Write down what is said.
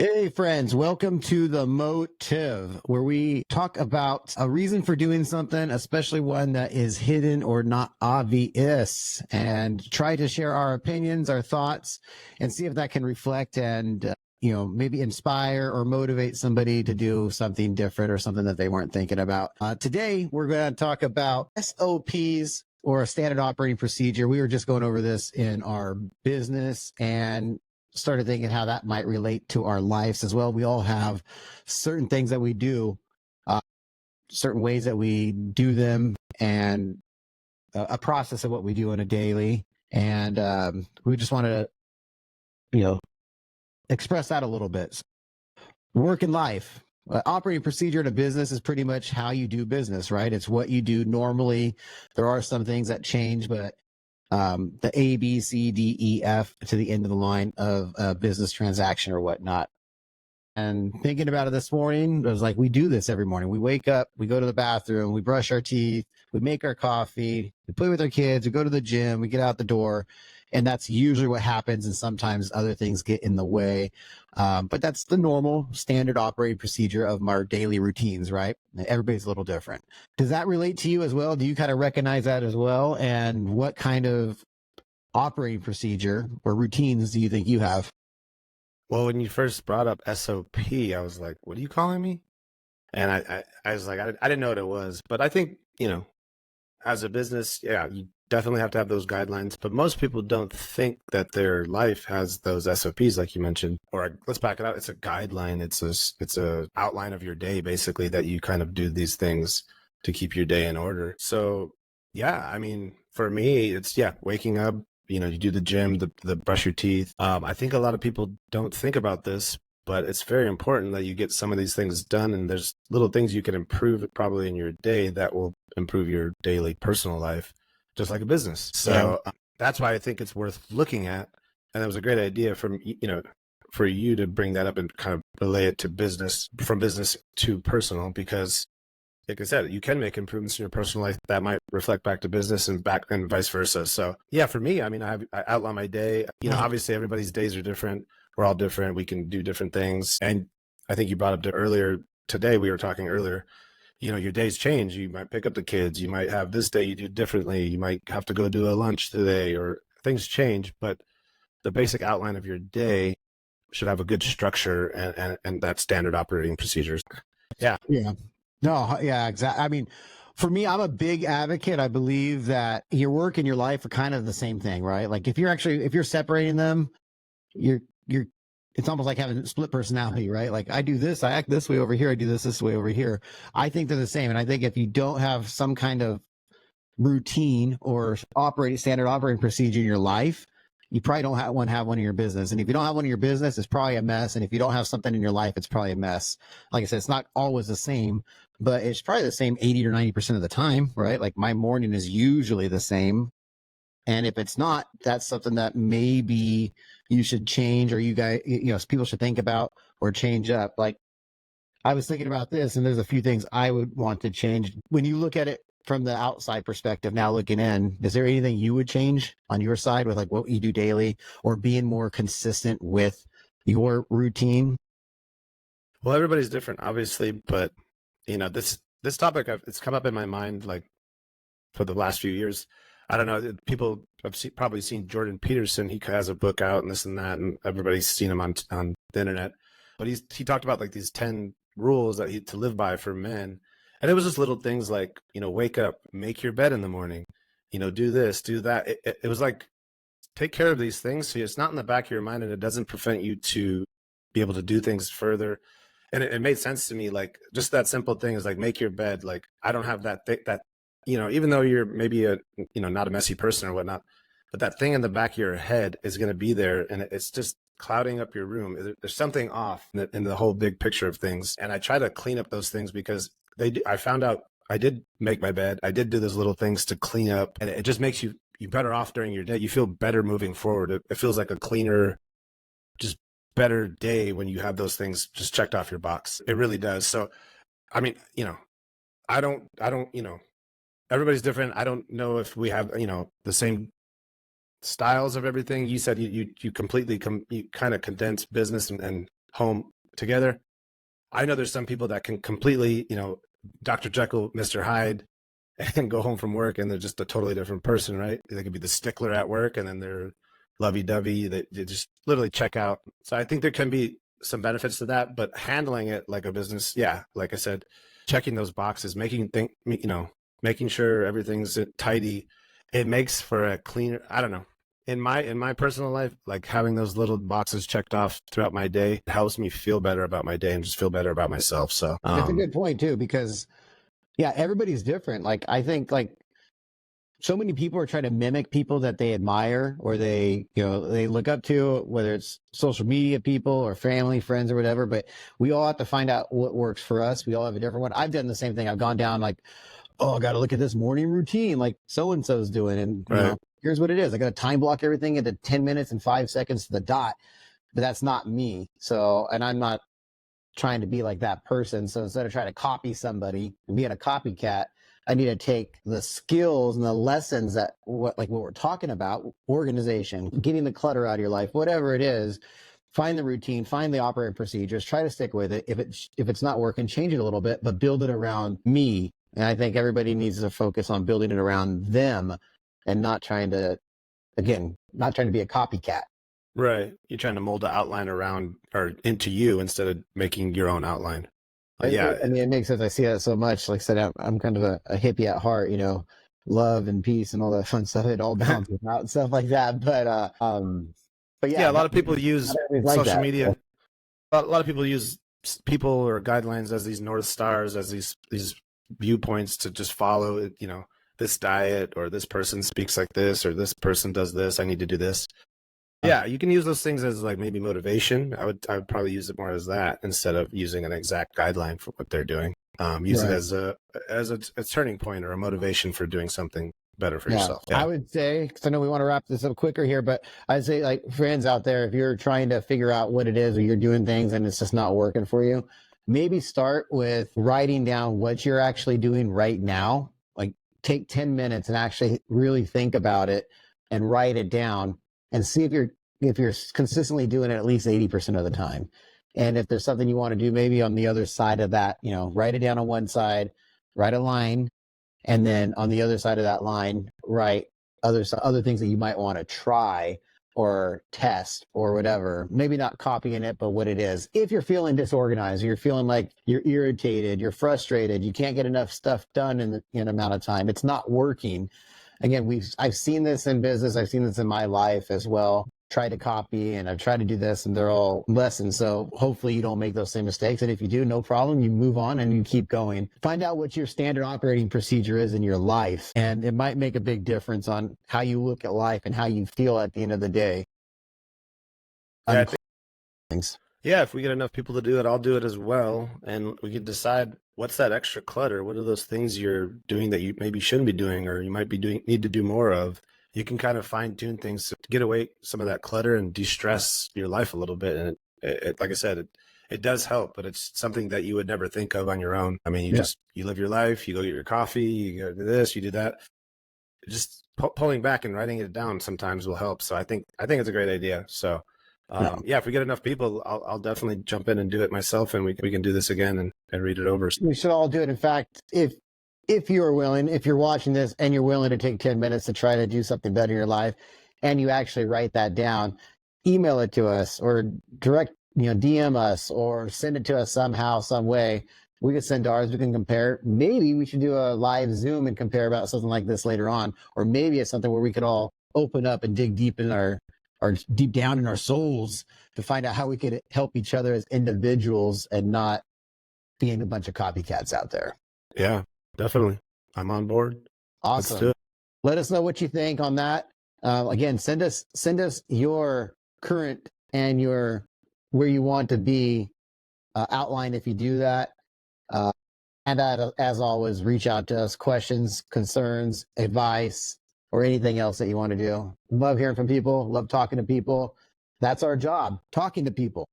Hey, friends, welcome to The Motive, where we talk about a reason for doing something, especially one that is hidden or not obvious, and try to share our opinions, our thoughts, and see if that can reflect and, maybe inspire or motivate somebody to do something different or something that they weren't thinking about. Today, we're going to talk about SOPs or a standard operating procedure. We were just going over this in our business and started thinking how that might relate to our lives as well. We all have certain things that we do, uh, certain ways that we do them, and a process of what we do on a daily. And we just want to, you know, express that a little bit. Work and life. Operating procedure in a business is pretty much how you do business, right? It's what you do normally. There are some things that change, but the A, B, C, D, E, F to the end of the line of a business transaction or whatnot. And thinking about it this morning, I was like, we do this every morning. We wake up, we go to the bathroom, we brush our teeth, we make our coffee, we play with our kids, we go to the gym, we get out the door. And that's usually what happens. And sometimes other things get in the way. But that's the normal standard operating procedure of our daily routines, right? Everybody's a little different. Does that relate to you as well? Do you kind of recognize that as well? And what kind of operating procedure or routines do you think you have? Well, when you first brought up SOP, I was like, what are you calling me? And I was like, I didn't know what it was. But I think, as a business, yeah, you definitely have to have those guidelines. But most people don't think that their life has those SOPs, like you mentioned. Or let's back it up. It's a guideline. It's a outline of your day, basically, that you kind of do these things to keep your day in order. So, yeah, I mean, for me, it's, yeah, waking up. You do the gym, the brush your teeth. I think a lot of people don't think about this, but it's very important that you get some of these things done. And there's little things you can improve probably in your day that will improve your daily personal life, just like a business. So that's why I think it's worth looking at. And that was a great idea for you to bring that up and kind of relay it to business, from business to personal, because like I said, you can make improvements in your personal life that might reflect back to business and vice versa. So yeah, for me, I mean, I outline my day. Obviously everybody's days are different. We're all different. We can do different things. And I think you brought up earlier today, we were talking earlier, your days change. You might pick up the kids. You might have this day you do differently. You might have to go do a lunch today, or things change. But the basic outline of your day should have a good structure and that standard operating procedures. Yeah. Yeah. No, yeah, exactly. I mean, for me, I'm a big advocate. I believe that your work and your life are kind of the same thing, right? Like if you're separating them, you're it's almost like having a split personality, right? Like I do this, I act this way over here, I do this way over here. I think they're the same. And I think if you don't have some kind of routine or standard operating procedure in your life, you probably don't have one in your business. And if you don't have one in your business, it's probably a mess. And if you don't have something in your life, it's probably a mess. Like I said, it's not always the same, but it's probably the same 80 or 90% of the time, right? Like my morning is usually the same. And if it's not, that's something that maybe you should change, or you guys, people should think about or change up. Like I was thinking about this, and there's a few things I would want to change. When you look at it from the outside perspective, now looking in, is there anything you would change on your side with like what you do daily, or being more consistent with your routine? Well, everybody's different, obviously, but this topic, it's come up in my mind like for the last few years. I don't know. People have probably seen Jordan Peterson. He has a book out and this and that, and everybody's seen him on the internet. But he talked about like these 10 rules that to live by for men, and it was just little things like wake up, make your bed in the morning, do this, do that. It was like take care of these things so it's not in the back of your mind and it doesn't prevent you to be able to do things further. And it made sense to me, like just that simple thing is like make your bed. Like I don't have that even though you're maybe not a messy person or whatnot, but that thing in the back of your head is going to be there, and it's just clouding up your room. There's something off in the whole big picture of things. And I try to clean up those things because I found out I did make my bed. I did do those little things to clean up, and it just makes you better off during your day. You feel better moving forward. It feels like a cleaner, just better day when you have those things just checked off your box. It really does. So, I mean, I don't, everybody's different. I don't know if we have, the same styles of everything. You said you completely you kind of condense business and home together. I know there's some people that can completely, Dr. Jekyll, Mr. Hyde, and go home from work and they're just a totally different person, right? They could be the stickler at work and then they're lovey-dovey. They just literally check out. So I think there can be some benefits to that, but handling it like a business, yeah, like I said, checking those boxes, making sure everything's tidy, it makes for a cleaner, I don't know. In my personal life, like having those little boxes checked off throughout my day helps me feel better about my day and just feel better about myself. So That's a good point too, because yeah, everybody's different. Like I think like so many people are trying to mimic people that they admire or they look up to, whether it's social media people or family, friends or whatever, but we all have to find out what works for us. We all have a different one. I've done the same thing. I've gone down like, oh, I got to look at this morning routine like so-and-so's doing. And right. Here's what it is. I got to time block everything into 10 minutes and 5 seconds to the dot, but that's not me. So, and I'm not trying to be like that person. So instead of trying to copy somebody and being a copycat, I need to take the skills and the lessons that what we're talking about, organization, getting the clutter out of your life, whatever it is, find the routine, find the operating procedures, try to stick with it. If it's not working, change it a little bit, but build it around me. And I think everybody needs to focus on building it around them and not trying to be a copycat. Right. You're trying to mold the outline around or into you instead of making your own outline. Yeah. I mean, it makes sense. I see that so much. Like I said, I'm kind of a hippie at heart, love and peace and all that fun stuff. It all balances out and stuff like that. But yeah, a lot of people use social media. A lot of people use people or guidelines as these North Stars, as these viewpoints to just follow, this diet or this person speaks like this or this person does this. I need to do this. Yeah, you can use those things as like maybe motivation. I would probably use it more as that instead of using an exact guideline for what they're doing. Use it as a turning point or a motivation for doing something better for yourself. Yeah. I would say, because I know we want to wrap this up quicker here, but I'd say like friends out there, if you're trying to figure out what it is or you're doing things and it's just not working for you, maybe start with writing down what you're actually doing right now. Like take 10 minutes and actually really think about it and write it down. And see if you're consistently doing it at least 80% of the time. And if there's something you want to do, maybe on the other side of that, write it down on one side, write a line, and then on the other side of that line, write other things that you might want to try or test or whatever. Maybe not copying it, but what it is. If you're feeling disorganized, you're feeling like you're irritated, you're frustrated, you can't get enough stuff done in an amount of time, it's not working. Again, I've seen this in business. I've seen this in my life as well. Tried to copy and I've tried to do this and they're all lessons. So hopefully you don't make those same mistakes. And if you do, no problem. You move on and you keep going. Find out what your standard operating procedure is in your life. And it might make a big difference on how you look at life and how you feel at the end of the day. Yeah, if we get enough people to do it, I'll do it as well. And we can decide what's that extra clutter. What are those things you're doing that you maybe shouldn't be doing or you might be need to do more of? You can kind of fine tune things to get away some of that clutter and de-stress your life a little bit. And it like I said, it does help, but it's something that you would never think of on your own. I mean, you live your life, you go get your coffee, you go do this, you do that. Just pulling back and writing it down sometimes will help. So I think it's a great idea. So if we get enough people, I'll definitely jump in and do it myself, and we can do this again and read it over. We should all do it. In fact, if you're willing, if you're watching this and you're willing to take 10 minutes to try to do something better in your life, and you actually write that down, email it to us or direct, DM us or send it to us somehow, some way. We can send ours. We can compare. Maybe we should do a live Zoom and compare about something like this later on, or maybe it's something where we could all open up and dig deep in our deep down in our souls to find out how we could help each other as individuals and not being a bunch of copycats out there. Yeah, definitely. I'm on board. Awesome. Let's do it. Let us know what you think on that. Again, send us your current and your where you want to be outline if you do that. And as always, reach out to us, questions, concerns, advice, or anything else that you want to do. Love hearing from people, love talking to people. That's our job, talking to people.